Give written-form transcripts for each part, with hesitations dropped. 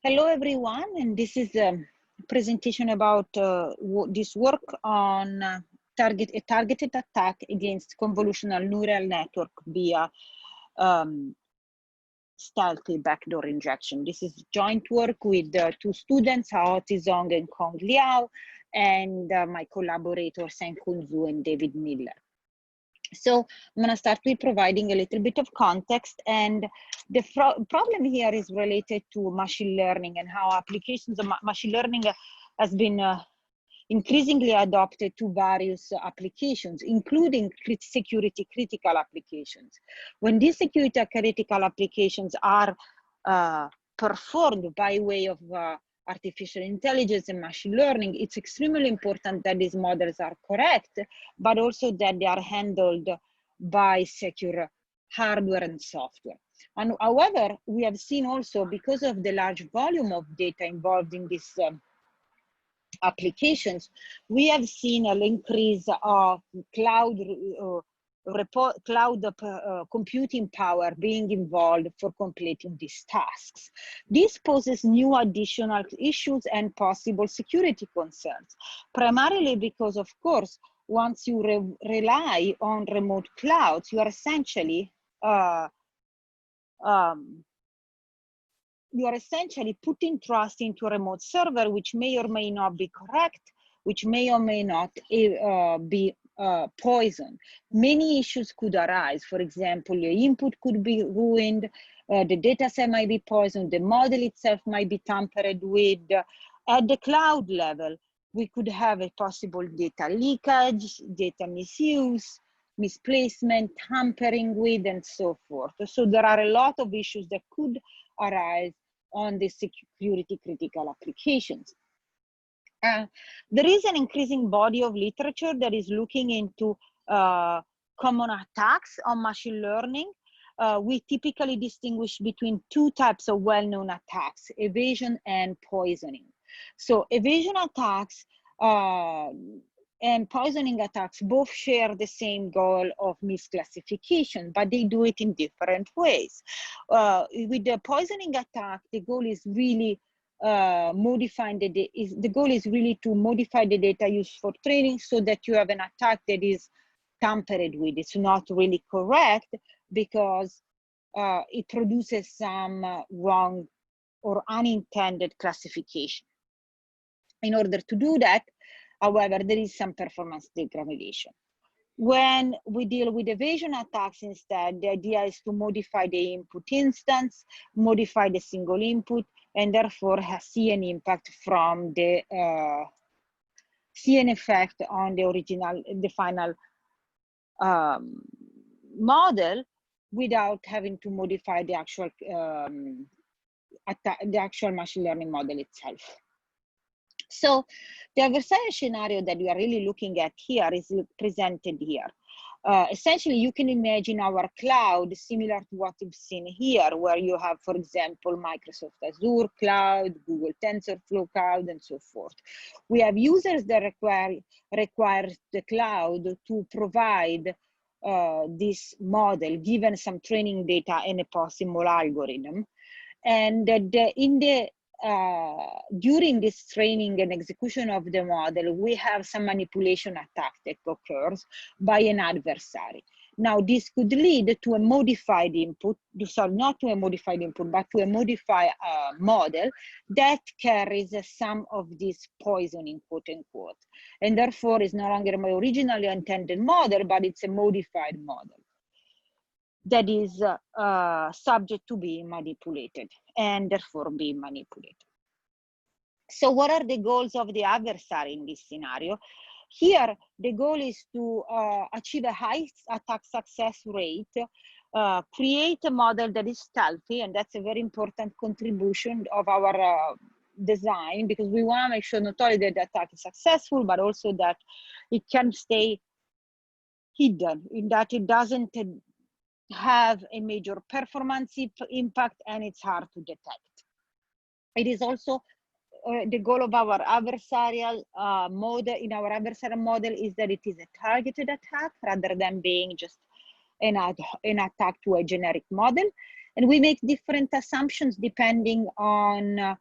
Hello, everyone, and this is a presentation about this work on a targeted attack against convolutional neural network via stealthy backdoor injection. This is joint work with two students, Haoti, Zhong, and Cong, Liao, and my collaborator, Sencun and David Miller. So I'm going to start with providing a little bit of context, and the problem here is related to machine learning and how applications of machine learning has been increasingly adopted to various applications, including security critical applications. When these security critical applications are performed by way of artificial intelligence and machine learning, it's extremely important that these models are correct, but also that they are handled by secure hardware and software. And however, we have seen also, because of the large volume of data involved in these applications, we have seen an increase of cloud computing power being involved for completing these tasks. This poses new additional issues and possible security concerns, primarily because, of course, once you rely on remote clouds, you are essentially putting trust into a remote server, which may or may not be correct, which may or may not be poisoned. Many issues could arise. For example, your input could be ruined, the data set might be poisoned, the model itself might be tampered with. At the cloud level, we could have a possible data leakage, data misuse, misplacement, tampering with, and so forth. So there are a lot of issues that could arise on the security critical applications. There is an increasing body of literature that is looking into common attacks on machine learning. We typically distinguish between two types of well-known attacks: evasion and poisoning. So evasion attacks and poisoning attacks both share the same goal of misclassification, but they do it in different ways. With the poisoning attack, the goal is really the goal is really to modify the data used for training so that you have an attack that is tampered with. It's not really correct because it produces some wrong or unintended classification. In order to do that, however, there is some performance degradation. When we deal with evasion attacks instead, the idea is to modify the input instance, modify the single input, and therefore see an impact from the, see an effect on the final model without having to modify the actual machine learning model itself. So the adversary scenario that we are really looking at here is presented here. Essentially, you can imagine our cloud similar to what you've seen here, where you have, for example, Microsoft Azure cloud, Google TensorFlow cloud, and so forth. We have users that require the cloud to provide this model, given some training data and a possible algorithm. And during this training and execution of the model, we have some manipulation attack that occurs by an adversary. Now, this could lead to a modified input, sorry, not to a modified input, but to a modified model that carries some of this poisoning, quote unquote, and therefore is no longer my originally intended model, but it's a modified model that is subject to being manipulated and therefore being manipulated. So what are the goals of the adversary in this scenario? Here, the goal is to achieve a high attack success rate, create a model that is stealthy, and that's a very important contribution of our design, because we want to make sure not only that the attack is successful, but also that it can stay hidden, in that it doesn't have a major performance impact and it's hard to detect. It is also the goal of our adversarial model, in our adversarial model, is that it is a targeted attack rather than being just an attack to a generic model. And we make different assumptions depending on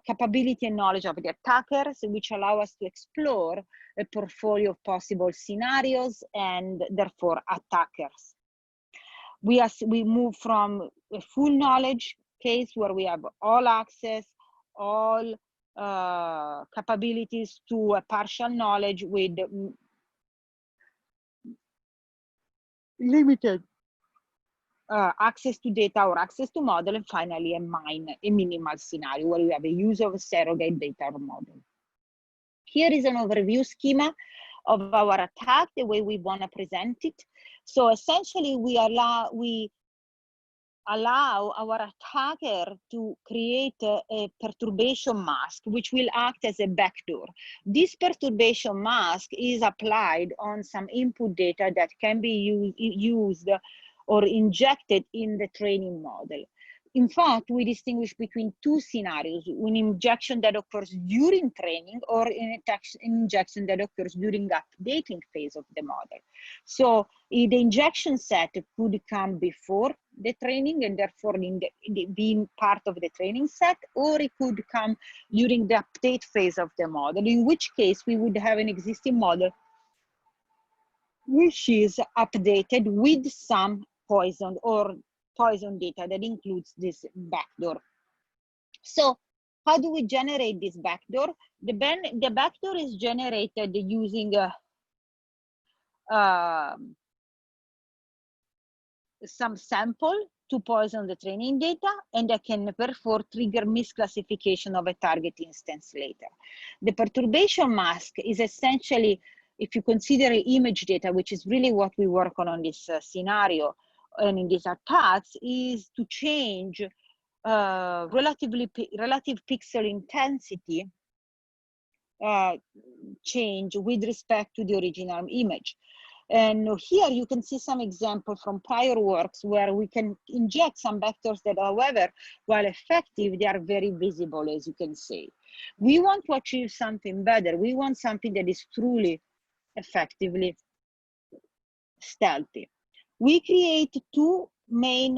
capability and knowledge of the attackers, which allow us to explore a portfolio of possible scenarios and therefore attackers. We move from a full knowledge case where we have all access, all capabilities, to a partial knowledge with limited access to data or access to model, and finally a minimal scenario where we have a use of a surrogate data or model. Here is an overview schema of our attack, the way we want to present it. So essentially, we allow our attacker to create a perturbation mask, which will act as a backdoor. This perturbation mask is applied on some input data that can be used or injected in the training model. In fact, we distinguish between two scenarios: an injection that occurs during training, or an injection that occurs during the updating phase of the model. So the injection set could come before the training and therefore being part of the training set, or it could come during the update phase of the model, in which case we would have an existing model which is updated with some poison data that includes this backdoor. So how do we generate this backdoor? The backdoor is generated using some sample to poison the training data, and that can therefore trigger misclassification of a target instance later. The perturbation mask is essentially, if you consider image data, which is really what we work on this scenario and in these attacks, is to change relative pixel intensity change with respect to the original image. And here you can see some example from prior works where we can inject some vectors that, however, while effective, they are very visible, as you can see. We want to achieve something better. We want something that is truly effectively stealthy. We create two main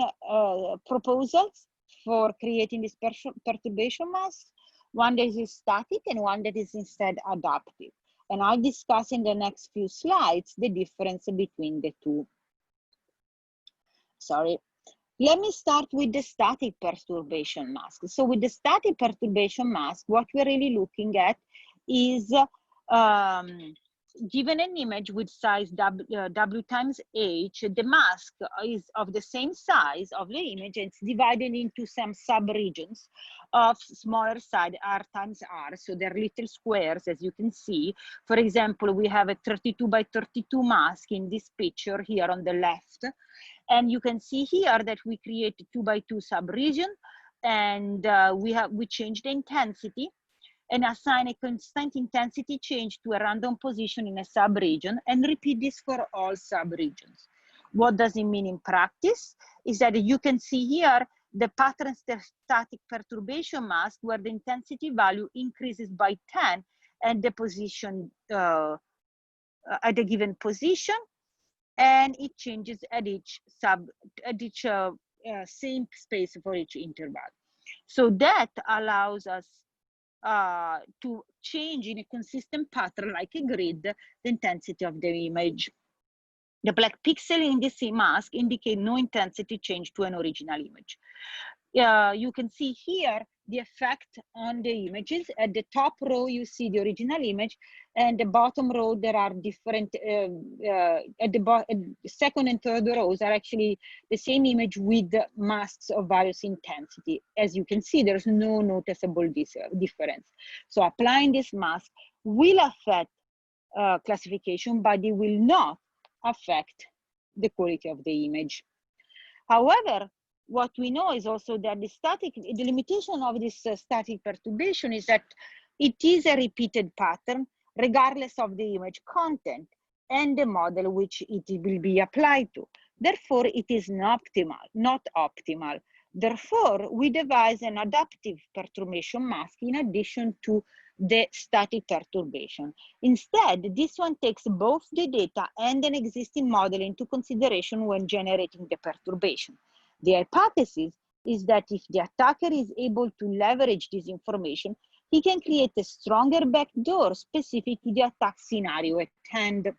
proposals for creating this perturbation mask: one that is static and one that is instead adaptive. And I'll discuss in the next few slides the difference between the two. Sorry. Let me start with the static perturbation mask. So with the static perturbation mask, what we're really looking at is given an image with size W times H, the mask is of the same size of the image, and it's divided into some sub-regions of smaller size, R times R. So they're little squares, as you can see. For example, we have a 32 by 32 mask in this picture here on the left. And you can see here that we create a 2 by 2 sub-region, and we change the intensity and assign a constant intensity change to a random position in a sub-region, and repeat this for all sub-regions. What does it mean in practice? Is that you can see here the pattern static perturbation mask, where the intensity value increases by 10 and the position at a given position, and it changes at each same space for each interval. So that allows us to change in a consistent pattern, like a grid, the intensity of the image. The black pixel in this mask indicate no intensity change to an original image. You can see here the effect on the images. At the top row, you see the original image, and the bottom row, there are different, at the second and third rows are actually the same image with masks of various intensity. As you can see, there's no noticeable difference. So applying this mask will affect classification, but it will not affect the quality of the image. However, what we know is also that the limitation of this static perturbation is that it is a repeated pattern regardless of the image content and the model which it will be applied to. Therefore, it is not optimal. Therefore, we devise an adaptive perturbation mask in addition to the static perturbation. Instead, this one takes both the data and an existing model into consideration when generating the perturbation. The hypothesis is that if the attacker is able to leverage this information, he can create a stronger backdoor specific to the attack scenario at hand.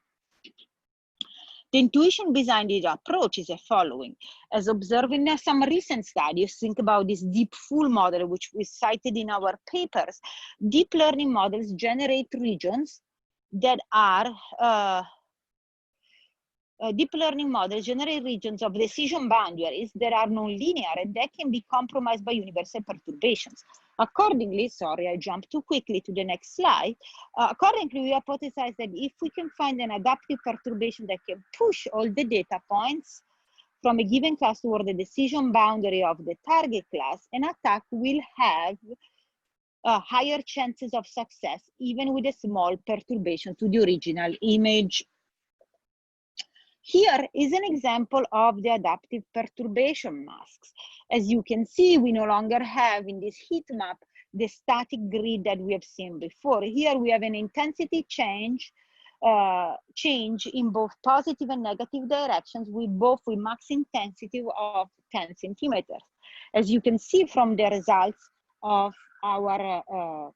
The intuition behind this approach is the following. As observed in some recent studies, think about this deep full model, which we cited in our papers. Deep learning models generate regions that are deep learning models generate regions of decision boundaries that are nonlinear and that can be compromised by universal perturbations. Accordingly, sorry, I jumped too quickly to the next slide. Accordingly, we hypothesize that if we can find an adaptive perturbation that can push all the data points from a given class toward the decision boundary of the target class, an attack will have higher chances of success, even with a small perturbation to the original image. Here is an example of the adaptive perturbation masks. As you can see, we no longer have in this heat map the static grid that we have seen before. Here we have an intensity change in both positive and negative directions with max intensity of 10 centimeters. As you can see from the results of our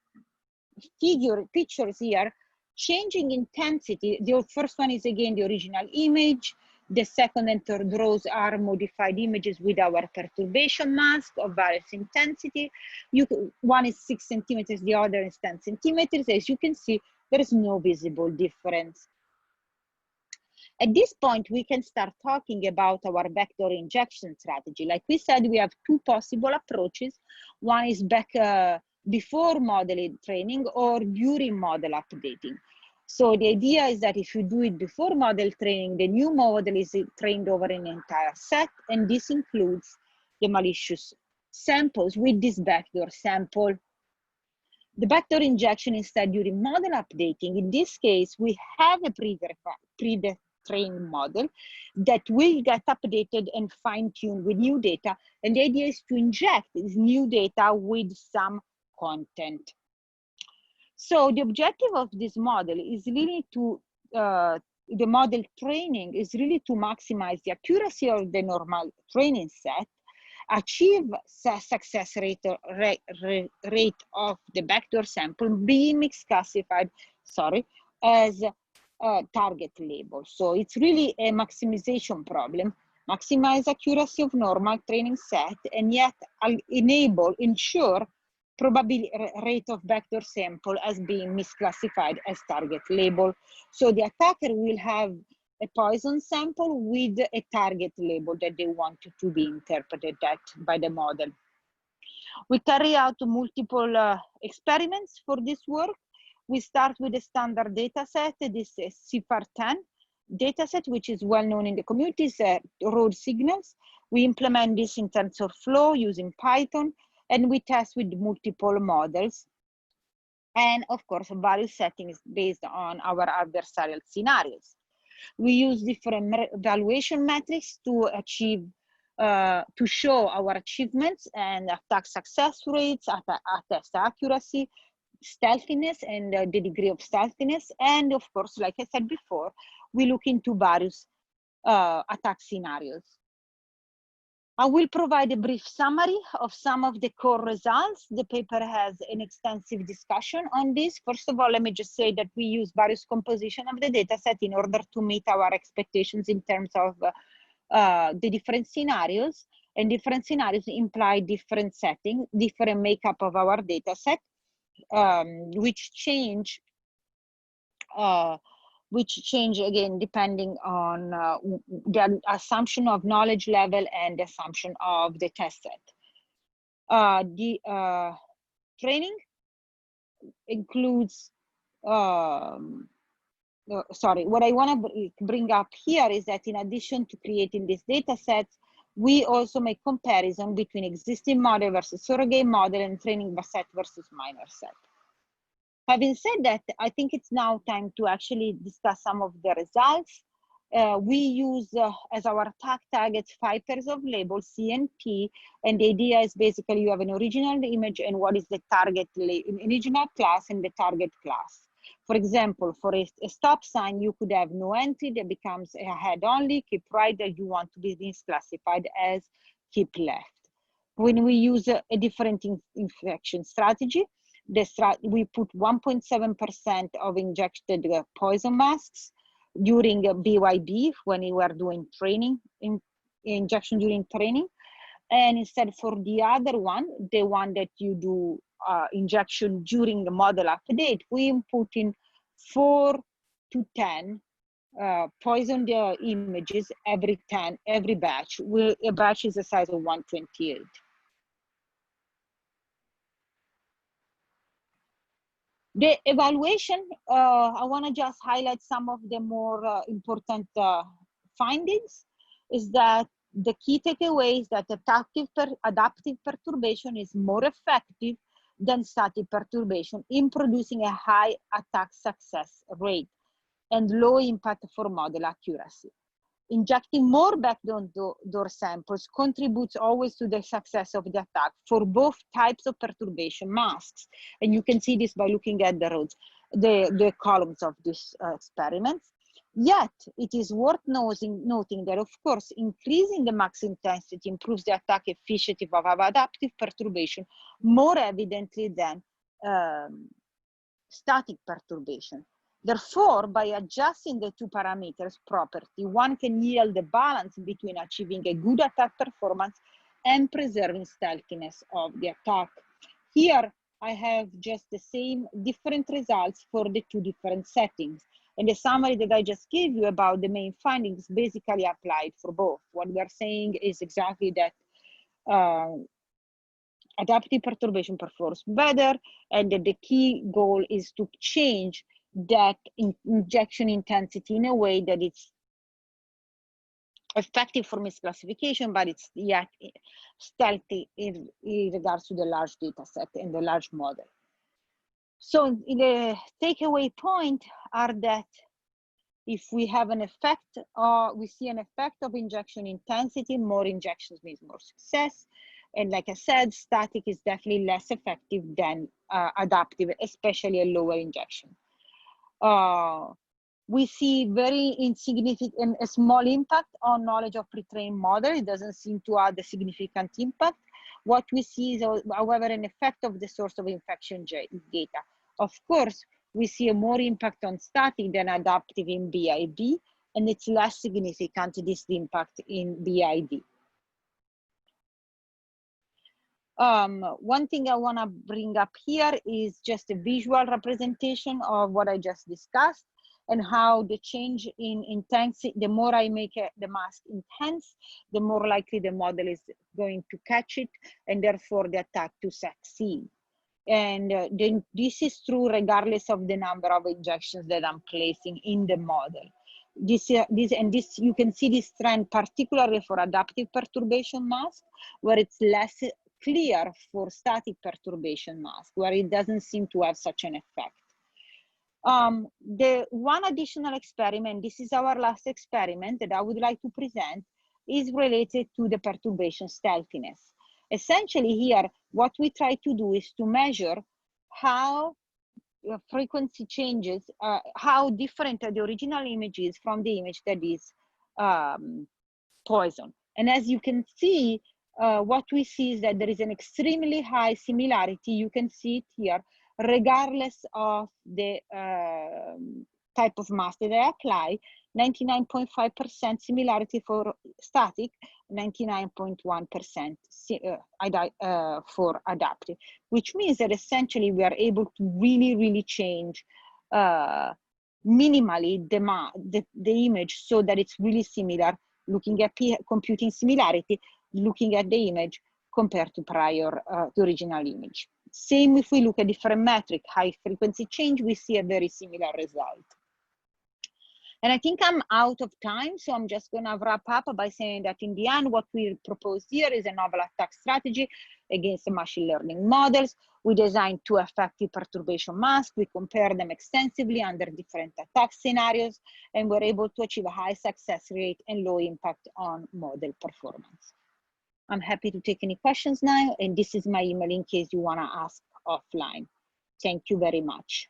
pictures here, changing intensity, the first one is again the original image. The second and third rows are modified images with our perturbation mask of various intensity. One is 6 centimeters, the other is 10 centimeters. As you can see, there is no visible difference. At this point, we can start talking about our backdoor injection strategy. Like we said, we have two possible approaches. One is before model training or during model updating. So the idea is that if you do it before model training, the new model is trained over an entire set, and this includes the malicious samples with this backdoor sample. The backdoor injection instead during model updating, in this case, we have a pre-trained model that will get updated and fine-tuned with new data, and the idea is to inject this new data with some content. So the objective of this model is really to, the model training is really to maximize the accuracy of the normal training set, achieve success rate of the backdoor sample being misclassified, as a target label. So it's really a maximization problem, maximize accuracy of normal training set, and yet ensure probability rate of backdoor sample as being misclassified as target label. So the attacker will have a poison sample with a target label that they want to be interpreted by the model. We carry out multiple experiments for this work. We start with a standard data set. This is CFAR10 data set, which is well known in the community, road signals. We implement this in TensorFlow using Python, and we test with multiple models. And of course, various settings based on our adversarial scenarios. We use different evaluation metrics to achieve, to show our achievements and attack success rates, test accuracy, stealthiness, and the degree of stealthiness. And of course, like I said before, we look into various attack scenarios. I will provide a brief summary of some of the core results. The paper has an extensive discussion on this. First of all, let me just say that we use various composition of the data set in order to meet our expectations in terms of the different scenarios, and different scenarios imply different settings, different makeup of our data set, which change again depending on the assumption of knowledge level and the assumption of the test set. The training includes, sorry, what I want to bring up here is that in addition to creating these data sets, we also make comparison between existing model versus surrogate model and training set versus minor set. Having said that, I think it's now time to actually discuss some of the results. We use as our attack targets 5 pairs of labels, C and P, and the idea is basically you have an original image and what is the target original class and the target class. For example, for a stop sign, you could have no entry that becomes a head only, keep right that you want to be misclassified as keep left. when we use a different infection strategy, we put 1.7% of injected poison masks during BYB when we were doing training, injection during training. And instead for the other one, the one that you do injection during the model update, we put in 4 to 10 poisoned images every batch. A batch is the size of 128. The evaluation, I want to just highlight some of the more important findings, is that the key takeaway is that adaptive perturbation is more effective than static perturbation in producing a high attack success rate and low impact for model accuracy. Injecting more backdoor samples contributes always to the success of the attack for both types of perturbation masks. And you can see this by looking at the columns of this experiment. Yet, it is worth noting that, of course, increasing the max intensity improves the attack efficiency of adaptive perturbation more evidently than static perturbation. Therefore, by adjusting the two parameters property, one can yield a balance between achieving a good attack performance and preserving stealthiness of the attack. Here, I have just the same different results for the two different settings. And the summary that I just gave you about the main findings basically applied for both. What we are saying is exactly that adaptive perturbation performs better, and that the key goal is to change that injection intensity in a way that it's effective for misclassification, but it's yet stealthy in regards to the large data set and the large model. So the takeaway point are that if we have an effect, we see an effect of injection intensity, more injections means more success. And like I said, static is definitely less effective than adaptive, especially a lower injection. We see very insignificant, a small impact on knowledge of pre-trained model. It doesn't seem to add a significant impact. What we see is, however, an effect of the source of infection data. Of course, we see a more impact on static than adaptive in BID, and it's less significant, this impact in BID. One thing I want to bring up here is just a visual representation of what I just discussed, and how the change in intensity, the more I make the mask intense, the more likely the model is going to catch it, and therefore the attack to succeed. And then this is true regardless of the number of injections that I'm placing in the model. This you can see this trend particularly for adaptive perturbation mask, where it's less clear for static perturbation mask, where it doesn't seem to have such an effect. The one additional experiment, this is our last experiment that I would like to present, is related to the perturbation stealthiness. Essentially here, what we try to do is to measure how frequency changes, how different the original image is from the image that is poison. And as you can see, what we see is that there is an extremely high similarity. You can see it here, regardless of the type of mask that I apply. 99.5% similarity for static, 99.1% for adaptive, which means that essentially we are able to really change minimally the image so that it's really similar, looking at computing similarity, looking at the image compared to prior, the original image. Same if we look at different metric, high frequency change, we see a very similar result. And I think I'm out of time, so I'm just gonna wrap up by saying that in the end, what we propose here is a novel attack strategy against the machine learning models. We designed 2 effective perturbation masks. We compare them extensively under different attack scenarios, and we're able to achieve a high success rate and low impact on model performance. I'm happy to take any questions now, and this is my email in case you wanna ask offline. Thank you very much.